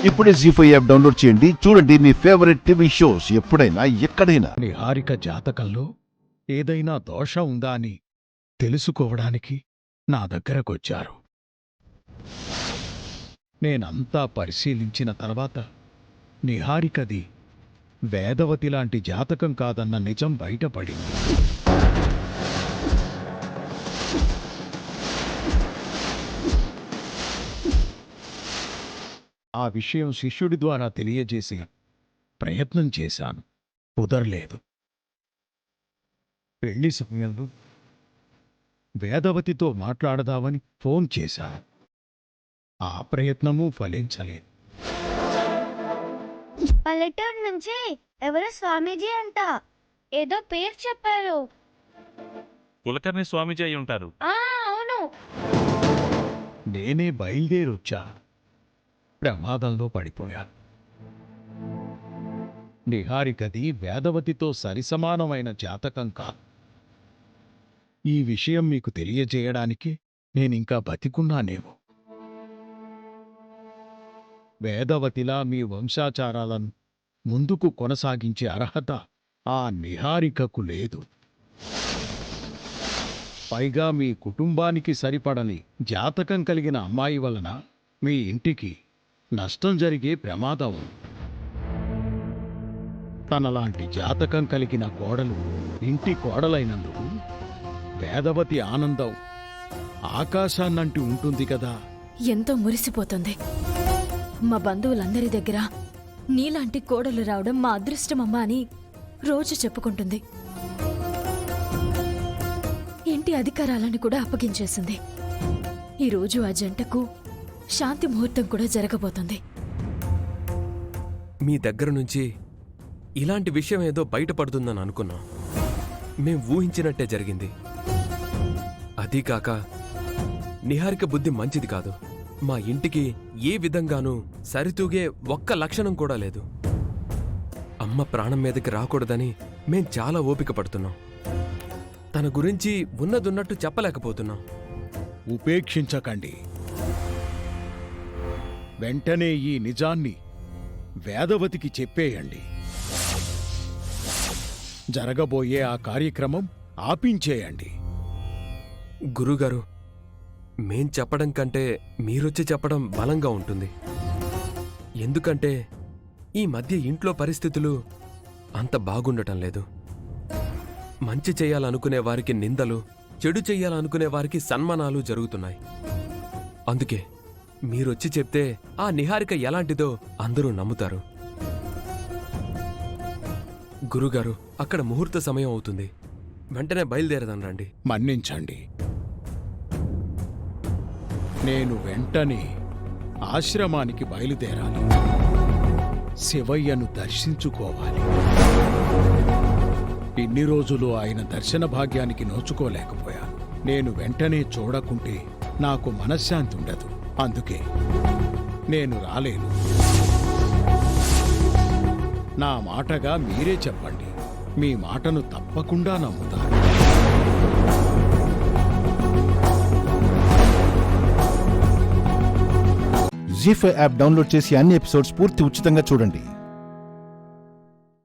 ఇప్పుడే జీ5 app download చేయండి. చూడండి మీ ఫేవరెట్ టీవీ షోస్ ఎప్పుడైనా ఎక్కడైనా. నిహారిక జాతకంలో ఏదైనా దోషం ఉందా అని తెలుసుకోవడానికి నా దగ్గరకొచ్చారు. నేనంతా పరిశీలించిన తర్వాత నిహారికది వేదవతి లాంటి జాతకం కాదన్న నిజం బయటపడింది. ఆ విషయం శిష్యుడి ద్వారా తెలియజేసి ప్రయత్నం చేశాను, కుదరలేదు. పెళ్లి సమయంలో వేదవతితో మాట్లాడదామని ఫోన్ చేశాను. ఆ ప్రయత్నమూ ఫలించలేదు. పల్లెటూరు నుంచి ఎవరో స్వామీజీ అంట, ఏదో పేరు చెప్పారు. కులకర్ణి స్వామీజీ అయి ఉంటారు. అవును. నేనే బయలుదేరొచ్చా. ప్రమాదంలో పడిపోయాను. నిహారికది వేదవతితో సరిసమానమైన జాతకం కాదు. ఈ విషయం మీకు తెలియజేయడానికి నేనింకా బతికున్నానేమో. వేదవతిలా మీ వంశాచారాలను ముందుకు కొనసాగించే అర్హత ఆ నిహారికకు లేదు. పైగా మీ కుటుంబానికి సరిపడని జాతకం కలిగిన అమ్మాయి వలన మీ ఇంటికి నష్టం జరిగే ప్రమాదం. తనలాంటి జాతకం కలిగిన కోడలు ఇంటి కోడలైనందుకు వేదవతి ఆనందం ఆకాశాన్నంటి ఉంటుంది కదా. ఎంతో మురిసిపోతుంది. మా బంధువులందరి దగ్గర నీలాంటి కోడలు రావడం మా అదృష్టమమ్మా అని రోజు చెప్పుకుంటుంది. ఇంటి అధికారాలను కూడా అప్పగించేసింది. ఈరోజు ఆ జంటకు శాంతి ముహూర్తం కూడా జరగబోతుంది. మీ దగ్గర నుంచి ఇలాంటి విషయం ఏదో బయటపడుతుందని అనుకున్నాం. మేం ఊహించినట్టే జరిగింది. అదీకాక నిహారిక బుద్ధి మంచిది కాదు. మా ఇంటికి ఏ విధంగానూ సరితూగే ఒక్క లక్షణం కూడా లేదు. అమ్మ ప్రాణం మీదకి రాకూడదని మేం చాలా ఓపిక పడుతున్నాం. తన గురించి ఉన్నదున్నట్టు చెప్పలేకపోతున్నాం. ఉపేక్షించకండి. వెంటనే ఈ నిజాన్ని వేదవతికి చెప్పేయండి. జరగబోయే ఆ కార్యక్రమం ఆపించేయండి. గురుగారు, మేం చెప్పడం కంటే మీరొచ్చి చెప్పడం బలంగా ఉంటుంది. ఎందుకంటే ఈ మధ్య ఇంట్లో పరిస్థితులు అంత బాగుండటం లేదు. మంచి చెయ్యాలనుకునే వారికి నిందలు, చెడు చెయ్యాలనుకునే వారికి సన్మానాలు జరుగుతున్నాయి. అందుకే మీరొచ్చి చెప్తే ఆ నిహారిక ఎలాంటిదో అందరూ నమ్ముతారు. గురుగారు, అక్కడ ముహూర్త సమయం అవుతుంది. వెంటనే బయలుదేరదాం రండి. మన్నించండి. నేను వెంటనే ఆశ్రమానికి బయలుదేరాలి. శివయ్యను దర్శించుకోవాలి. ఇన్ని రోజులు ఆయన దర్శన భాగ్యానికి నోచుకోలేకపోయాను. నేను వెంటనే చూడకుంటే నాకు మనశ్శాంతి ఉండదు. అందుకే నేను రాలేను. నా మాటగా మీరే చెప్పండి. మీ మాటను తప్పకుండా నమ్ముతాను. జీ5 యాప్ డౌన్లోడ్ చేసి అన్ని ఎపిసోడ్స్ పూర్తి ఉచితంగా చూడండి.